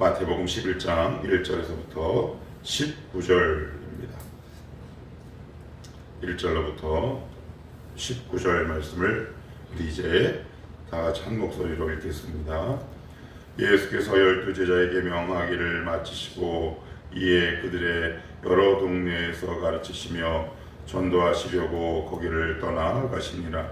마태복음 11장 1절에서부터 19절입니다. 1절로부터 19절 말씀을 우리 이제 다 같이 한 목소리로 읽겠습니다. 예수께서 12제자에게 명하기를 마치시고 이에 그들의 여러 동네에서 가르치시며 전도하시려고 거기를 떠나가시니라.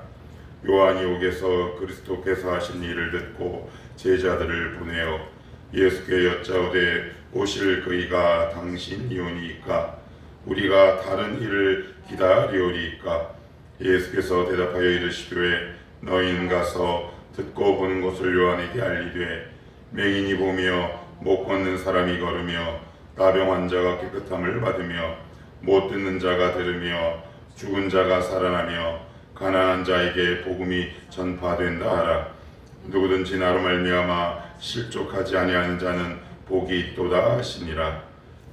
요한이 옥에서 그리스도께서 하신 일을 듣고 제자들을 보내어 예수께 여짜오되 오실 그이가 당신이오니이까 우리가 다른 일을 기다리오리이까. 예수께서 대답하여 이르시되 너희는 가서 듣고 보는 것을 요한에게 알리되 맹인이 보며 못 걷는 사람이 걸으며 나병 환자가 깨끗함을 받으며 못 듣는 자가 들으며 죽은 자가 살아나며 가난한 자에게 복음이 전파된다 하라. 누구든지 나로 말미암아 실족하지 아니하는 자는 복이 있도다 하시니라.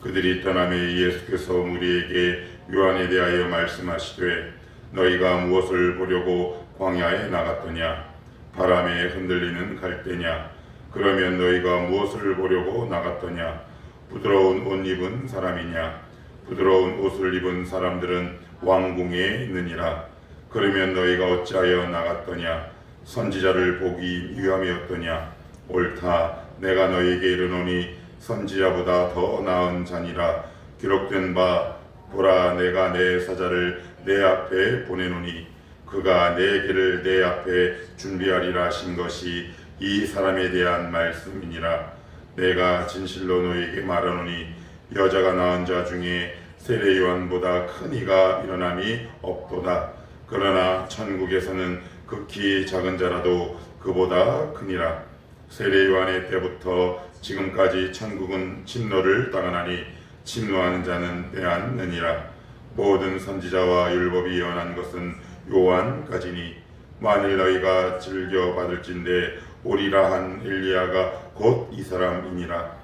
그들이 떠나매 예수께서 무리에게 요한에 대하여 말씀하시되 너희가 무엇을 보려고 광야에 나갔더냐? 바람에 흔들리는 갈대냐? 그러면 너희가 무엇을 보려고 나갔더냐? 부드러운 옷 입은 사람이냐? 부드러운 옷을 입은 사람들은 왕궁에 있느니라. 그러면 너희가 어찌하여 나갔더냐? 선지자를 보기 위함이었더냐? 옳다. 내가 너희에게 이르노니 선지자보다 더 나은 자니라. 기록된 바 보라 내가 내 사자를 내 앞에 보내노니 그가 내 길을 내 앞에 준비하리라 하신 것이 이 사람에 대한 말씀이니라. 내가 진실로 너희에게 말하노니 여자가 낳은 자 중에 세례 요한보다 큰 이가 일어남이 없도다. 그러나 천국에서는 극히 작은 자라도 그보다 크니라. 세례 요한의 때부터 지금까지 천국은 침노를 당하나니 침노하는 자는 빼앗느니라. 모든 선지자와 율법이 예언한 것은 요한까지니 만일 너희가 즐겨 받을진대 오리라 한 엘리야가 곧 이 사람이니라.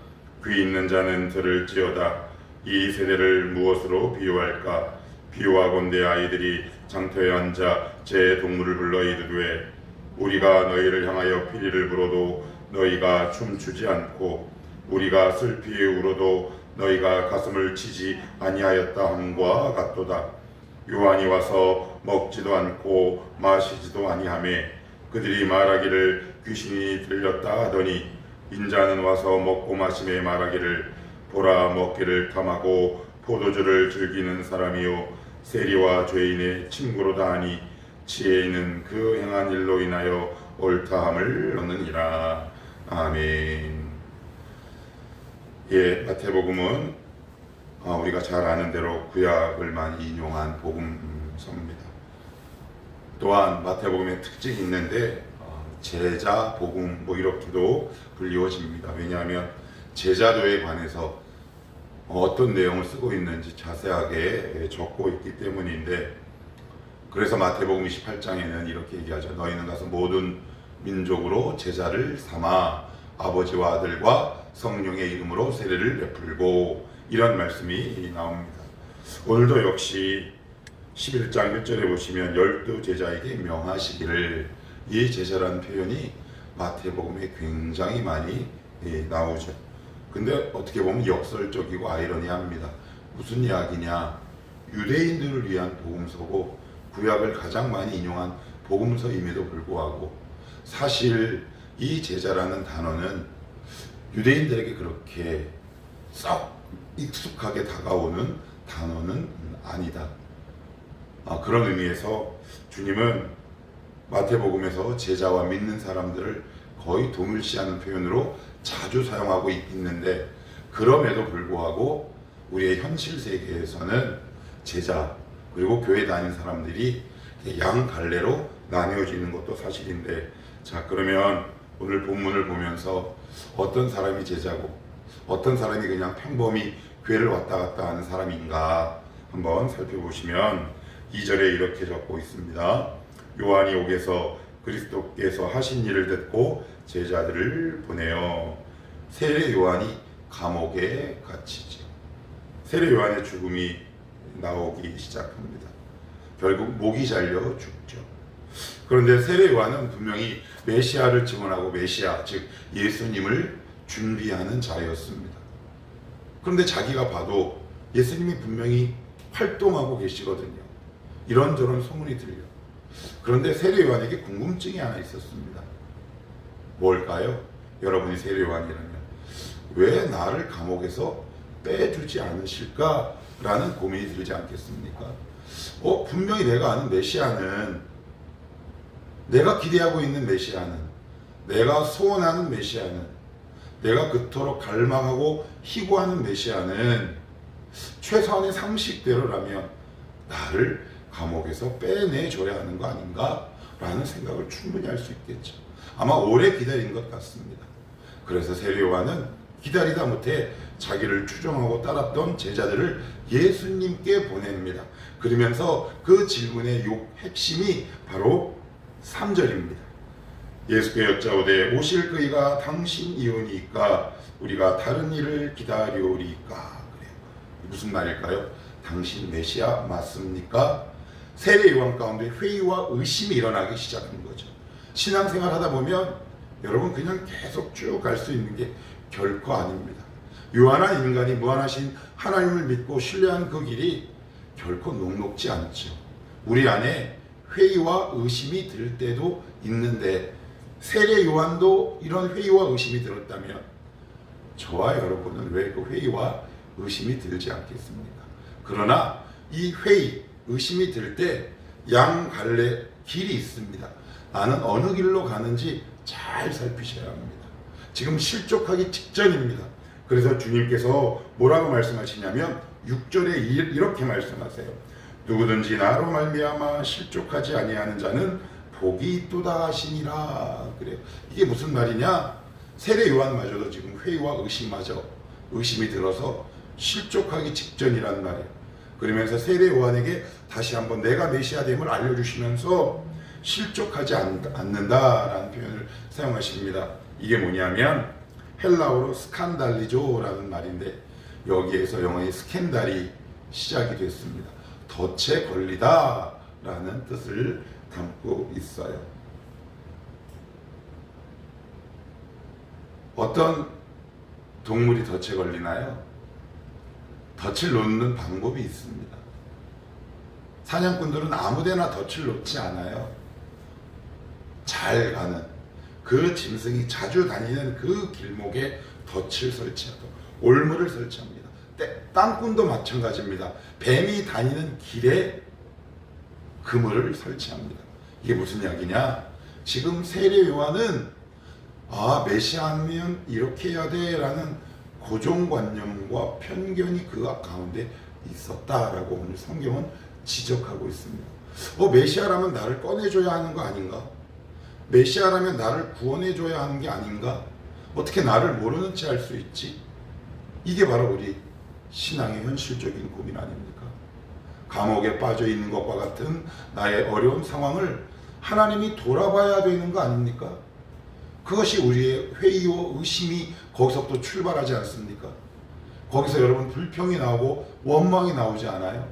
귀 있는 자는 들을지어다. 이 세대를 무엇으로 비유할까? 비유하건대 아이들이 장터에 앉아 제 동물을 불러 이르되 우리가 너희를 향하여 피리를 불어도 너희가 춤추지 않고 우리가 슬피 울어도 너희가 가슴을 치지 아니하였다 함과 같도다. 요한이 와서 먹지도 않고 마시지도 아니하매 그들이 말하기를 귀신이 들렸다 하더니 인자는 와서 먹고 마심에 말하기를 보라 먹기를 탐하고 포도주를 즐기는 사람이요 세리와 죄인의 친구로다 하니 지혜 있는 그 행한 일로 인하여 옳다함을 얻느니라. 아멘. 예, 마태복음은 우리가 잘 아는 대로 구약을 많이 인용한 복음서입니다. 또한 마태복음의 특징이 있는데 제자 복음 이렇게도 불리워집니다. 왜냐하면 제자도에 관해서 어떤 내용을 쓰고 있는지 자세하게 적고 있기 때문인데, 그래서 마태복음 28장에는 이렇게 얘기하죠. 너희는 가서 모든 민족으로 제자를 삼아 아버지와 아들과 성령의 이름으로 세례를 베풀고, 이런 말씀이 나옵니다. 오늘도 역시 11장 1절에 보시면 12제자에게 명하시기를, 이 제자라는 표현이 마태복음에 굉장히 많이 나오죠. 근데 어떻게 보면 역설적이고 아이러니합니다. 무슨 이야기냐? 유대인들을 위한 복음서고 구약을 가장 많이 인용한 복음서임에도 불구하고 사실 이 제자라는 단어는 유대인들에게 그렇게 썩 익숙하게 다가오는 단어는 아니다. 그런 의미에서 주님은 마태복음에서 제자와 믿는 사람들을 거의 동일시하는 표현으로 자주 사용하고 있는데, 그럼에도 불구하고 우리의 현실 세계에서는 제자 그리고 교회 다니는 사람들이 양 갈래로 나뉘어지는 것도 사실인데, 자 그러면 오늘 본문을 보면서 어떤 사람이 제자고 어떤 사람이 그냥 평범히 교회를 왔다 갔다 하는 사람인가 한번 살펴보시면 2절에 이렇게 적고 있습니다. 요한이 옥에서 그리스도께서 하신 일을 듣고 제자들을 보내어. 세례 요한이 감옥에 갇히죠. 세례 요한의 죽음이 나오기 시작합니다. 결국 목이 잘려 죽죠. 그런데 세례 요한은 분명히 메시아를 증언하고 메시아 즉 예수님을 준비하는 자였습니다. 그런데 자기가 봐도 예수님이 분명히 활동하고 계시거든요. 이런저런 소문이 들려. 그런데 세례 요한에게 궁금증이 하나 있었습니다. 뭘까요? 여러분이 세례 요한이라면 왜 나를 감옥에서 빼주지 않으실까라는 고민이 들지 않겠습니까? 분명히 내가 아는 메시아는, 내가 기대하고 있는 메시아는, 내가 소원하는 메시아는, 내가 그토록 갈망하고 희구하는 메시아는 최소한의 상식대로라면 나를 감옥에서 빼내줘야 하는 거 아닌가? 라는 생각을 충분히 할 수 있겠죠. 아마 오래 기다린 것 같습니다. 그래서 세례 요한은 기다리다 못해 자기를 추종하고 따랐던 제자들을 예수님께 보냅니다. 그러면서 그 질문의 핵심이 바로 3절입니다. 예수께 여짜오되 오실 그이가 당신 이오니까 우리가 다른 일을 기다리오리까. 그래요. 무슨 말일까요? 당신 메시아 맞습니까? 세례 요한 가운데 회의와 의심이 일어나기 시작한 거죠. 신앙생활 하다 보면 여러분 그냥 계속 쭉 갈 수 있는 게 결코 아닙니다. 유한한 인간이 무한하신 하나님을 믿고 신뢰한 그 길이 결코 녹록지 않죠. 우리 안에 회의와 의심이 들 때도 있는데 세례 요한도 이런 회의와 의심이 들었다면 저와 여러분은 왜 그 회의와 의심이 들지 않겠습니까? 그러나 이 회의, 의심이 들 때 양갈래 길이 있습니다. 나는 어느 길로 가는지 잘 살피셔야 합니다. 지금 실족하기 직전입니다. 그래서 주님께서 뭐라고 말씀하시냐면 6절에 이렇게 말씀하세요. 누구든지 나로 말미암아 실족하지 아니하는 자는 복이 있도다 하시니라. 그래요. 이게 무슨 말이냐? 세례 요한마저도 지금 회의와 의심이 들어서 실족하기 직전이란 말이에요. 그러면서 세례 요한에게 다시 한번 내가 메시아됨을 알려주시면서 실족하지 않는다라는 표현을 사용하십니다. 이게 뭐냐면 헬라어로 스칸달리조라는 말인데 여기에서 영어의 스캔달이 시작이 됐습니다. 덫에 걸리다 라는 뜻을 담고 있어요. 어떤 동물이 덫에 걸리나요? 덫을 놓는 방법이 있습니다. 사냥꾼들은 아무데나 덫을 놓지 않아요. 잘 가는 그 짐승이 자주 다니는 그 길목에 덫을 설치하고 올무를 설치합니다. 땅꾼도 마찬가지입니다. 뱀이 다니는 길에 그물을 설치합니다. 이게 무슨 이야기냐? 지금 세례 요한은 메시아면 이렇게 해야 돼 라는 고정관념과 편견이 그 가운데 있었다라고 오늘 성경은 지적하고 있습니다. 메시아라면 나를 꺼내줘야 하는 거 아닌가? 메시아라면 나를 구원해줘야 하는 게 아닌가? 어떻게 나를 모르는 채 할 수 있지? 이게 바로 우리 신앙의 현실적인 고민 아닙니까? 감옥에 빠져 있는 것과 같은 나의 어려운 상황을 하나님이 돌아봐야 되는 거 아닙니까? 그것이 우리의 회의와 의심이 거기서부터 출발하지 않습니까? 거기서 여러분 불평이 나오고 원망이 나오지 않아요?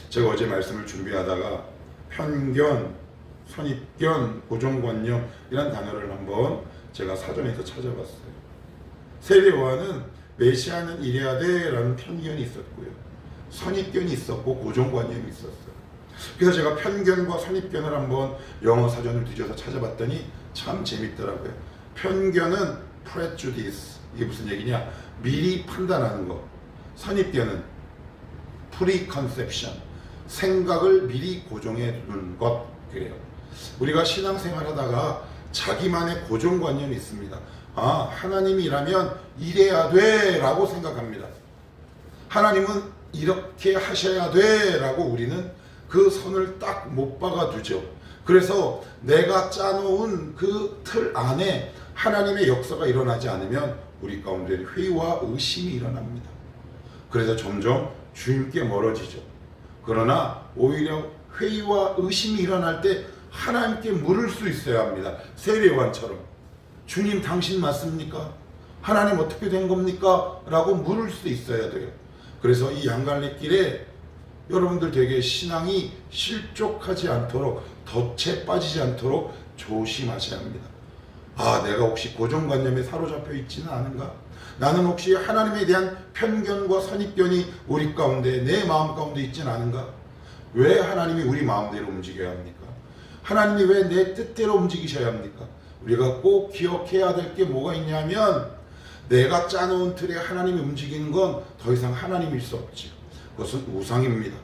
제가 어제 말씀을 준비하다가 편견, 선입견, 고정관념 이런 단어를 한번 제가 사전에서 찾아봤어요. 세례 요한은 메시아는 이래야 돼 라는 편견이 있었고요. 선입견이 있었고 고정관념이 있었어요. 그래서 제가 편견과 선입견을 한번 영어 사전을 뒤져서 찾아봤더니 참 재밌더라고요. 편견은 prejudice, 이게 무슨 얘기냐? 미리 판단하는 거. 선입견은 preconception, 생각을 미리 고정해 두는 것. 그래요. 우리가 신앙생활 하다가 자기만의 고정관념이 있습니다. 하나님이라면 이래야 돼 라고 생각합니다. 하나님은 이렇게 하셔야 돼 라고 우리는 그 선을 딱 못 박아두죠. 그래서 내가 짜놓은 그 틀 안에 하나님의 역사가 일어나지 않으면 우리 가운데 회의와 의심이 일어납니다. 그래서 점점 주님께 멀어지죠. 그러나 오히려 회의와 의심이 일어날 때 하나님께 물을 수 있어야 합니다. 세례 요한처럼 주님 당신 맞습니까? 하나님 어떻게 된 겁니까? 라고 물을 수 있어야 돼요. 그래서 이 양갈래길에 여러분들 되게 신앙이 실족하지 않도록 덫에 빠지지 않도록 조심하셔야 합니다. 아, 내가 혹시 고정관념에 사로잡혀 있지는 않은가? 나는 혹시 하나님에 대한 편견과 선입견이 우리 가운데, 내 마음 가운데 있지는 않은가? 왜 하나님이 우리 마음대로 움직여야 합니까? 하나님이 왜 내 뜻대로 움직이셔야 합니까? 우리가 꼭 기억해야 될 게 뭐가 있냐면, 내가 짜놓은 틀에 하나님이 움직이는 건 더 이상 하나님일 수 없지. 그것은 우상입니다.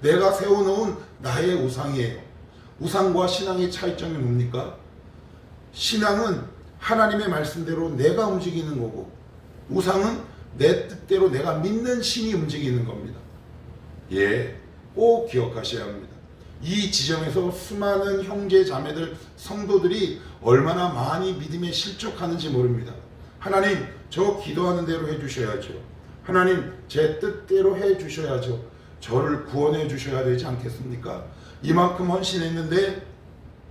내가 세워놓은 나의 우상이에요. 우상과 신앙의 차이점이 뭡니까? 신앙은 하나님의 말씀대로 내가 움직이는 거고, 우상은 내 뜻대로 내가 믿는 신이 움직이는 겁니다. 예, 꼭 기억하셔야 합니다. 이 지점에서 수많은 형제 자매들, 성도들이 얼마나 많이 믿음에 실족하는지 모릅니다. 하나님, 저 기도하는 대로 해주셔야죠. 하나님, 제 뜻대로 해주셔야죠. 저를 구원해 주셔야 되지 않겠습니까? 이만큼 헌신했는데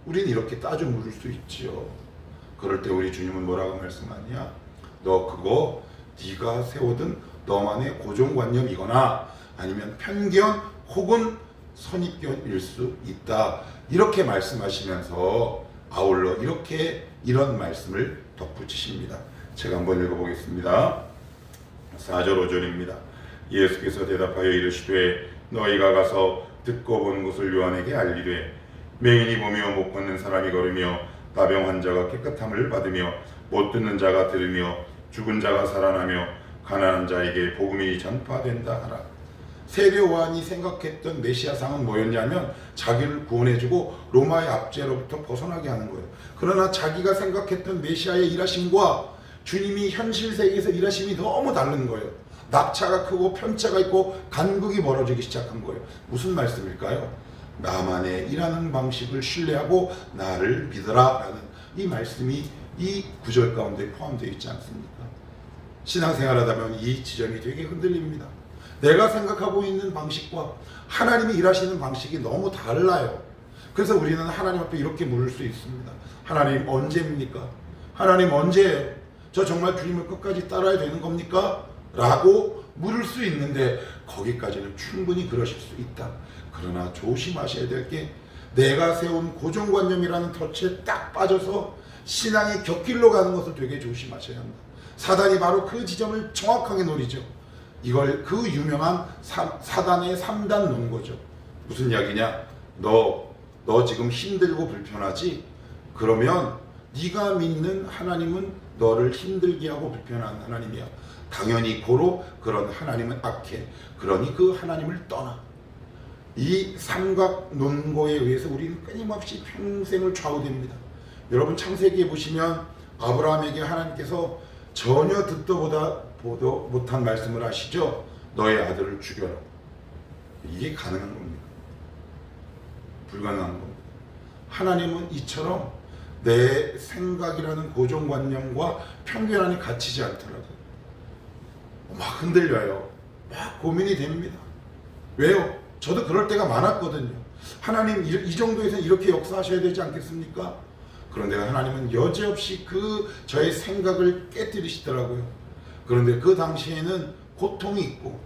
우린 이렇게 따져 물을 수 있지요. 그럴 때 우리 주님은 뭐라고 말씀하냐? 너 그거 네가 세워둔 너만의 고정관념이거나 아니면 편견 혹은 선입견일 수 있다. 이렇게 말씀하시면서 아울러 이런 말씀을 덧붙이십니다. 제가 한번 읽어보겠습니다. 4절 5절입니다. 예수께서 대답하여 이르시되 너희가 가서 듣고 본 것을 요한에게 알리되 맹인이 보며 못 걷는 사람이 걸으며 나병 환자가 깨끗함을 받으며 못 듣는 자가 들으며 죽은 자가 살아나며 가난한 자에게 복음이 전파된다 하라. 세례 요한이 생각했던 메시아상은 뭐였냐면 자기를 구원해주고 로마의 압제로부터 벗어나게 하는 거예요. 그러나 자기가 생각했던 메시아의 일하심과 주님이 현실 세계에서 일하심이 너무 다른 거예요. 낙차가 크고 편차가 있고 간극이 벌어지기 시작한 거예요. 무슨 말씀일까요? 나만의 일하는 방식을 신뢰하고 나를 믿어라 라는 이 말씀이 이 구절 가운데 포함되어 있지 않습니까? 신앙생활 하다 보면 이 지점이 되게 흔들립니다. 내가 생각하고 있는 방식과 하나님이 일하시는 방식이 너무 달라요. 그래서 우리는 하나님 앞에 이렇게 물을 수 있습니다. 하나님 언제입니까? 하나님 언제예요? 저 정말 주님을 끝까지 따라야 되는 겁니까? 라고 물을 수 있는데 거기까지는 충분히 그러실 수 있다. 그러나 조심하셔야 될 게 내가 세운 고정관념이라는 덫에 딱 빠져서 신앙의 곁길로 가는 것을 되게 조심하셔야 합니다. 사단이 바로 그 지점을 정확하게 노리죠. 이걸 그 유명한 사단의 3단 논거죠. 무슨 이야기냐? 너 지금 힘들고 불편하지? 그러면 네가 믿는 하나님은 너를 힘들게 하고 불편한 하나님이야. 당연히 고로 그런 하나님은 악해. 그러니 그 하나님을 떠나. 이 삼각 논거에 의해서 우리는 끊임없이 평생을 좌우됩니다. 여러분 창세기에 보시면 아브라함에게 하나님께서 전혀 듣도 보도 못한 말씀을 하시죠. 너의 아들을 죽여라. 이게 가능한 겁니까? 불가능한 겁니다. 하나님은 이처럼 내 생각이라는 고정관념과 편견 안에 갇히지 않더라고요. 막 흔들려요. 막 고민이 됩니다. 왜요? 저도 그럴 때가 많았거든요. 하나님 이 정도에서 이렇게 역사하셔야 되지 않겠습니까? 그런데 하나님은 여지없이 그 저의 생각을 깨뜨리시더라고요. 그런데 그 당시에는 고통이 있고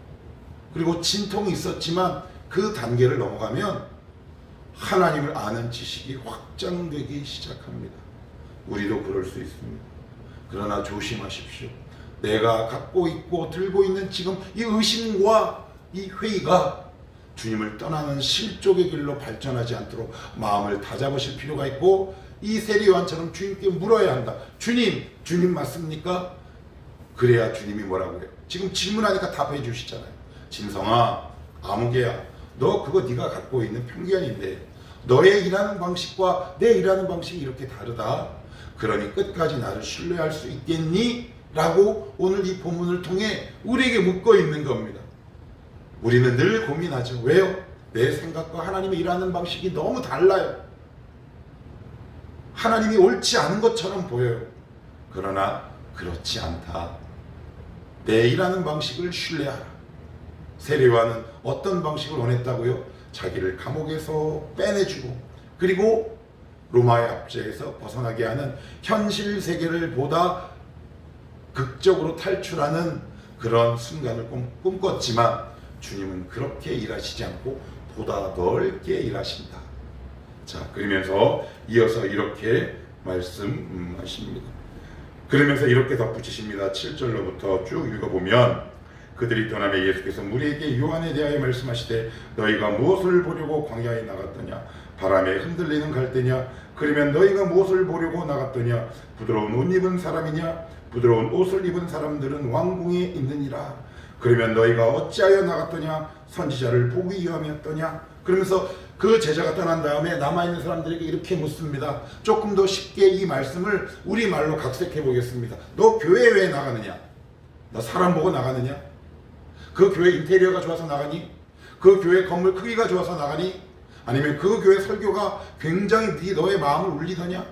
그리고 진통이 있었지만 그 단계를 넘어가면 하나님을 아는 지식이 확장되기 시작합니다. 우리도 그럴 수 있습니다. 그러나 조심하십시오. 내가 갖고 있고 들고 있는 지금 이 의심과 이 회의가 주님을 떠나는 실족의 길로 발전하지 않도록 마음을 다잡으실 필요가 있고 이 세례 요한처럼 주님께 물어야 한다. 주님 맞습니까? 그래야 주님이 뭐라고 해요? 지금 질문하니까 답해 주시잖아요. 진성아, 아무개야, 너 그거 네가 갖고 있는 편견인데 너의 일하는 방식과 내 일하는 방식이 이렇게 다르다. 그러니 끝까지 나를 신뢰할 수 있겠니? 라고 오늘 이 본문을 통해 우리에게 묻고 있는 겁니다. 우리는 늘 고민하죠. 왜요? 내 생각과 하나님의 일하는 방식이 너무 달라요. 하나님이 옳지 않은 것처럼 보여요. 그러나 그렇지 않다. 내 일하는 방식을 신뢰하라. 세례 요한은 어떤 방식을 원했다고요? 자기를 감옥에서 빼내주고 그리고 로마의 압제에서 벗어나게 하는 현실 세계를 보다 극적으로 탈출하는 그런 순간을 꿈꿨지만 주님은 그렇게 일하시지 않고 보다 넓게 일하신다. 자, 그러면서 이어서 이렇게 말씀하십니다. 그러면서 이렇게 덧붙이십니다. 7절로부터 쭉 읽어보면 그들이 떠나며 예수께서 무리에게 요한에 대하여 말씀하시되 너희가 무엇을 보려고 광야에 나갔더냐 바람에 흔들리는 갈대냐 그러면 너희가 무엇을 보려고 나갔더냐 부드러운 옷 입은 사람이냐 부드러운 옷을 입은 사람들은 왕궁에 있느니라 그러면 너희가 어찌하여 나갔더냐 선지자를 보기 위함이었더냐 그러면서 그 제자가 떠난 다음에 남아있는 사람들에게 이렇게 묻습니다. 조금 더 쉽게 이 말씀을 우리말로 각색해 보겠습니다. 너 교회 왜 나가느냐? 너 사람 보고 나가느냐? 그 교회 인테리어가 좋아서 나가니? 그 교회 건물 크기가 좋아서 나가니? 아니면 그 교회 설교가 굉장히 너의 마음을 울리더냐?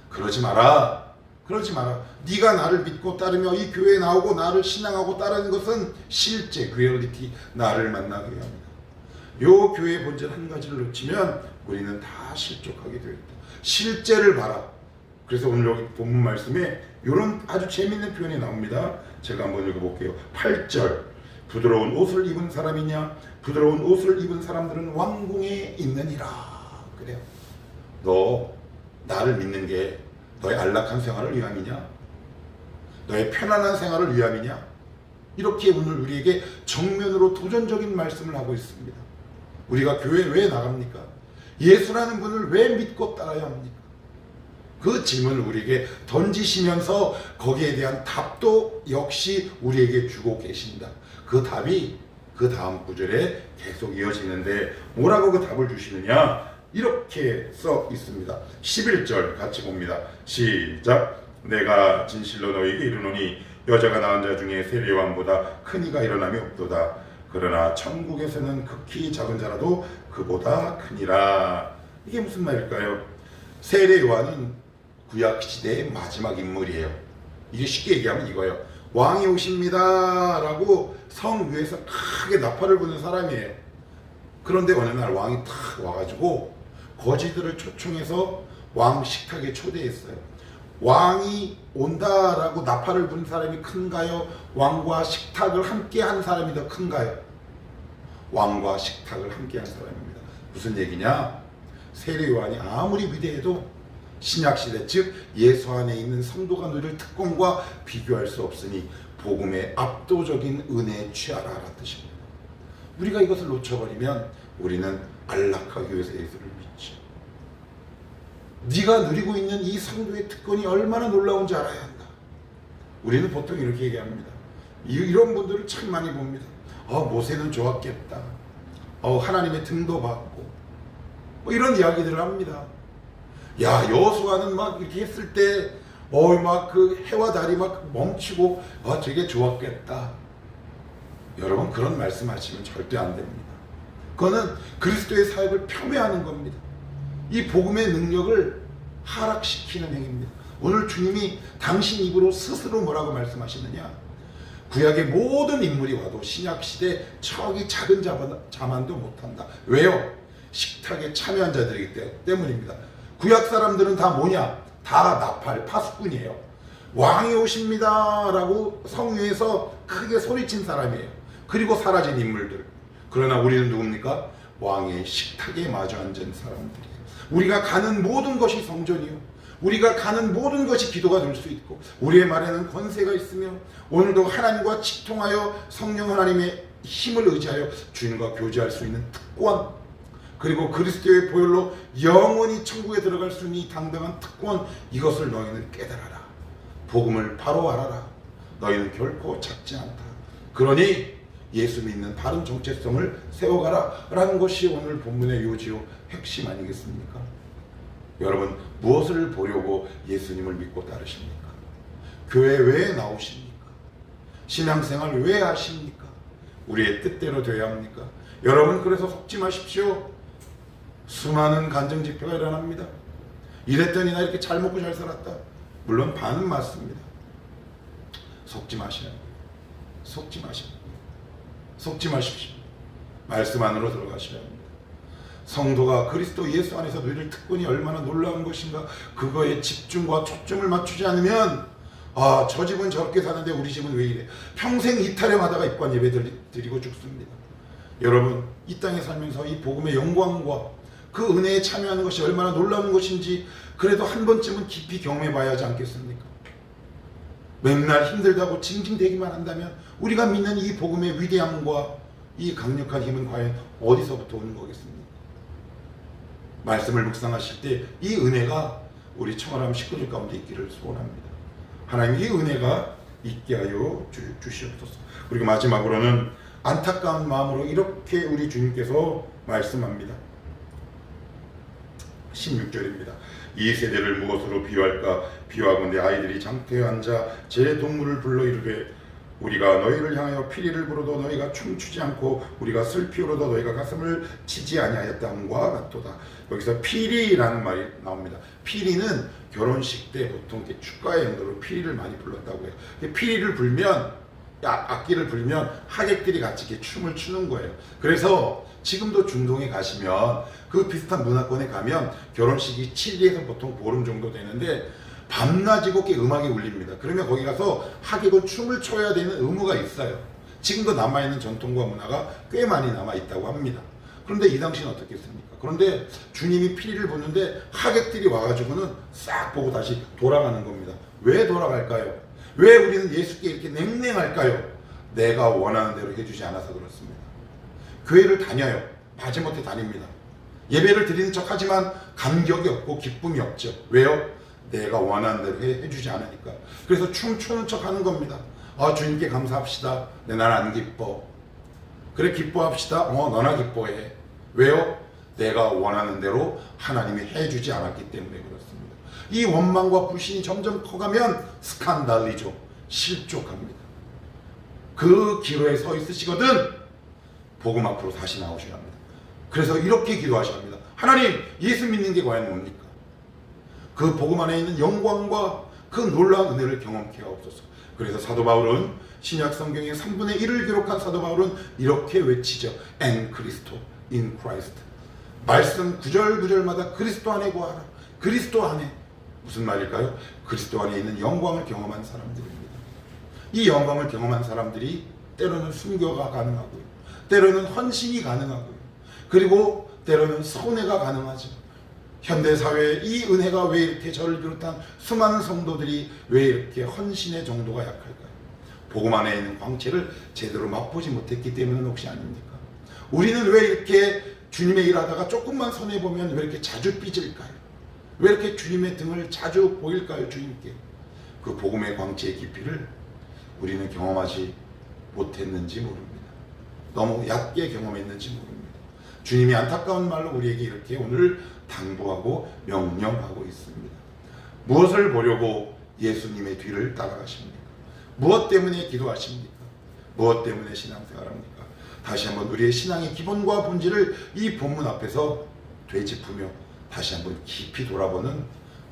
그러지 마라. 그러지 마라. 네가 나를 믿고 따르며 이 교회에 나오고 나를 신앙하고 따르는 것은 실제 리얼리티 나를 만나게 합니다. 요 교회의 본질 한 가지를 놓치면 우리는 다 실족하게 되었다. 실제를 봐라. 그래서 오늘 여기 본문 말씀에 이런 아주 재밌는 표현이 나옵니다. 제가 한번 읽어볼게요. 8절 부드러운 옷을 입은 사람이냐 부드러운 옷을 입은 사람들은 왕궁에 있느니라. 그래요. 너 나를 믿는 게 너의 안락한 생활을 위함이냐 너의 편안한 생활을 위함이냐 이렇게 오늘 우리에게 정면으로 도전적인 말씀을 하고 있습니다. 우리가 교회 왜 나갑니까? 예수라는 분을 왜 믿고 따라야 합니까? 그 질문을 우리에게 던지시면서 거기에 대한 답도 역시 우리에게 주고 계신다. 그 답이 그 다음 구절에 계속 이어지는데 뭐라고 그 답을 주시느냐? 이렇게 써 있습니다. 11절 같이 봅니다. 시작. 내가 진실로 너희에게 이르노니 여자가 낳은 자 중에 세례요한보다 큰 이가 일어남이 없도다. 그러나 천국에서는 극히 작은 자라도 그보다 크니라. 이게 무슨 말일까요? 세례 요한은 구약 시대의 마지막 인물이에요. 이게 쉽게 얘기하면 이거예요. 왕이 오십니다 라고 성 위에서 크게 나팔을 부는 사람이에요. 그런데 어느 날 왕이 탁 와가지고 거지들을 초청해서 왕 식탁에 초대했어요. 왕이 온다라고 나팔을 부는 사람이 큰가요? 왕과 식탁을 함께 한 사람이 더 큰가요? 왕과 식탁을 함께 한 사람입니다. 무슨 얘기냐? 세례 요한이 아무리 위대해도 신약시대 즉 예수 안에 있는 성도가 누릴 특권과 비교할 수 없으니 복음의 압도적인 은혜에 취하라 라는 뜻입니다. 우리가 이것을 놓쳐버리면 우리는 안락하기 위해서 예수를 믿지. 네가 누리고 있는 이 성도의 특권이 얼마나 놀라운지 알아야 한다. 우리는 보통 이렇게 얘기합니다. 이런 분들을 참 많이 봅니다. 모세는 좋았겠다. 하나님의 등도 받고 뭐 이런 이야기들을 합니다. 야 여호수아는 막 이렇게 했을 때 막 그 해와 달이 막 멈추고 되게 좋았겠다. 여러분 그런 말씀하시면 절대 안 됩니다. 그거는 그리스도의 사역을 폄훼하는 겁니다. 이 복음의 능력을 하락시키는 행위입니다. 오늘 주님이 당신 입으로 스스로 뭐라고 말씀하시느냐? 구약의 모든 인물이 와도 신약시대 척이 작은 자만도 못한다. 왜요? 식탁에 참여한 자들이기 때문입니다. 구약 사람들은 다 뭐냐? 다 나팔, 파수꾼이에요. 왕이 오십니다 라고 성 위에서 크게 소리친 사람이에요. 그리고 사라진 인물들. 그러나 우리는 누굽니까? 왕의 식탁에 마주 앉은 사람들이에요. 우리가 가는 모든 것이 성전이요. 우리가 가는 모든 것이 기도가 될 수 있고 우리의 말에는 권세가 있으며 오늘도 하나님과 직통하여 성령 하나님의 힘을 의지하여 주님과 교제할 수 있는 특권 그리고 그리스도의 보혈로 영원히 천국에 들어갈 수 있는 이 당당한 특권 이것을 너희는 깨달아라. 복음을 바로 알아라. 너희는 결코 작지 않다. 그러니 예수 믿는 바른 정체성을 세워가라 라는 것이 오늘 본문의 요지요 핵심 아니겠습니까? 여러분 무엇을 보려고 예수님을 믿고 따르십니까? 교회 왜 나오십니까? 신앙생활 왜 하십니까? 우리의 뜻대로 되어야 합니까? 여러분 그래서 속지 마십시오. 수많은 간증집회가 일어납니다. 이랬더니 나 이렇게 잘 먹고 잘 살았다. 물론 반은 맞습니다. 속지 마셔야 합니다. 속지 마셔야 합니다. 속지 마십시오. 말씀 안으로 들어가셔야 합니다. 성도가 그리스도 예수 안에서 누릴 특권이 얼마나 놀라운 것인가 그거에 집중과 초점을 맞추지 않으면 저 집은 저렇게 사는데 우리 집은 왜 이래 평생 이탈해마다가 입관 예배 드리고 죽습니다. 여러분 이 땅에 살면서 이 복음의 영광과 그 은혜에 참여하는 것이 얼마나 놀라운 것인지 그래도 한 번쯤은 깊이 경험해 봐야 하지 않겠습니까? 맨날 힘들다고 징징대기만 한다면 우리가 믿는 이 복음의 위대함과 이 강력한 힘은 과연 어디서부터 오는 거겠습니까? 말씀을 묵상하실 때 이 은혜가 우리 청아람 식구들 가운데 있기를 소원합니다. 하나님 이 은혜가 있게 하여 주시옵소서. 그리고 마지막으로는 안타까운 마음으로 이렇게 우리 주님께서 말씀합니다. 16절입니다. 이 세대를 무엇으로 비유할까? 비유하건대 아이들이 장터에 앉아 제 동물을 불러 이르되 우리가 너희를 향하여 피리를 부르도 너희가 춤추지 않고 우리가 슬피 울어도 너희가 가슴을 치지 아니하였다 함과 같도다. 여기서 피리라는 말이 나옵니다. 피리는 결혼식 때 보통 이렇게 축가의 용도로 피리를 많이 불렀다고 해요. 피리를 불면 악기를 불면 하객들이 같이 이렇게 춤을 추는 거예요. 그래서 지금도 중동에 가시면 그 비슷한 문화권에 가면 결혼식이 7일에서 보통 보름 정도 되는데 밤낮이고 음악이 울립니다. 그러면 거기 가서 하객은 춤을 춰야 되는 의무가 있어요. 지금도 남아있는 전통과 문화가 꽤 많이 남아있다고 합니다. 그런데 이 당시는 어떻겠습니까? 그런데 주님이 피리를 부는데 하객들이 와가지고는 싹 보고 다시 돌아가는 겁니다. 왜 돌아갈까요? 왜 우리는 예수께 이렇게 냉랭할까요? 내가 원하는 대로 해주지 않아서 그렇습니다. 교회를 다녀요. 마지못해 다닙니다. 예배를 드리는 척 하지만 감격이 없고 기쁨이 없죠. 왜요? 내가 원하는 대로 해주지 않으니까. 그래서 춤추는 척 하는 겁니다. 주님께 감사합시다. 내 난 안 기뻐. 그래 기뻐합시다. 너나 기뻐해. 왜요? 내가 원하는 대로 하나님이 해주지 않았기 때문에 그렇습니다. 이 원망과 불신이 점점 커가면 스칸달리죠. 실족합니다. 그 기로에 서 있으시거든 복음 앞으로 다시 나오셔야 합니다. 그래서 이렇게 기도하셔야 합니다. 하나님, 예수 믿는 게 과연 뭡니까? 그 복음 안에 있는 영광과 그 놀라운 은혜를 경험케 하옵소서. 그래서 사도 바울은 신약 성경의 3분의 1을 기록한 사도 바울은 이렇게 외치죠. En Christo, in Christ. 말씀 구절구절마다 그리스도 안에 구하라. 그리스도 안에. 무슨 말일까요? 그리스도 안에 있는 영광을 경험한 사람들입니다. 이 영광을 경험한 사람들이 때로는 순교가 가능하고요. 때로는 헌신이 가능하고요. 그리고 때로는 선회가 가능하죠. 현대사회에 이 은혜가 왜 이렇게 저를 비롯한 수많은 성도들이 왜 이렇게 헌신의 정도가 약할까요? 복음 안에 있는 광채를 제대로 맛보지 못했기 때문은 혹시 아닙니까? 우리는 왜 이렇게 주님의 일하다가 조금만 손해보면 왜 이렇게 자주 삐질까요? 왜 이렇게 주님의 등을 자주 보일까요? 주님께. 그 복음의 광채의 깊이를 우리는 경험하지 못했는지 모릅니다. 너무 얕게 경험했는지 모릅니다. 주님이 안타까운 말로 우리에게 이렇게 오늘 당부하고 명령하고 있습니다. 무엇을 보려고 예수님의 뒤를 따라가십니까? 무엇 때문에 기도하십니까? 무엇 때문에 신앙생활합니까? 다시 한번 우리의 신앙의 기본과 본질을 이 본문 앞에서 되짚으며 다시 한번 깊이 돌아보는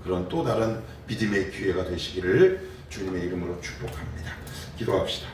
그런 또 다른 믿음의 기회가 되시기를 주님의 이름으로 축복합니다. 기도합시다.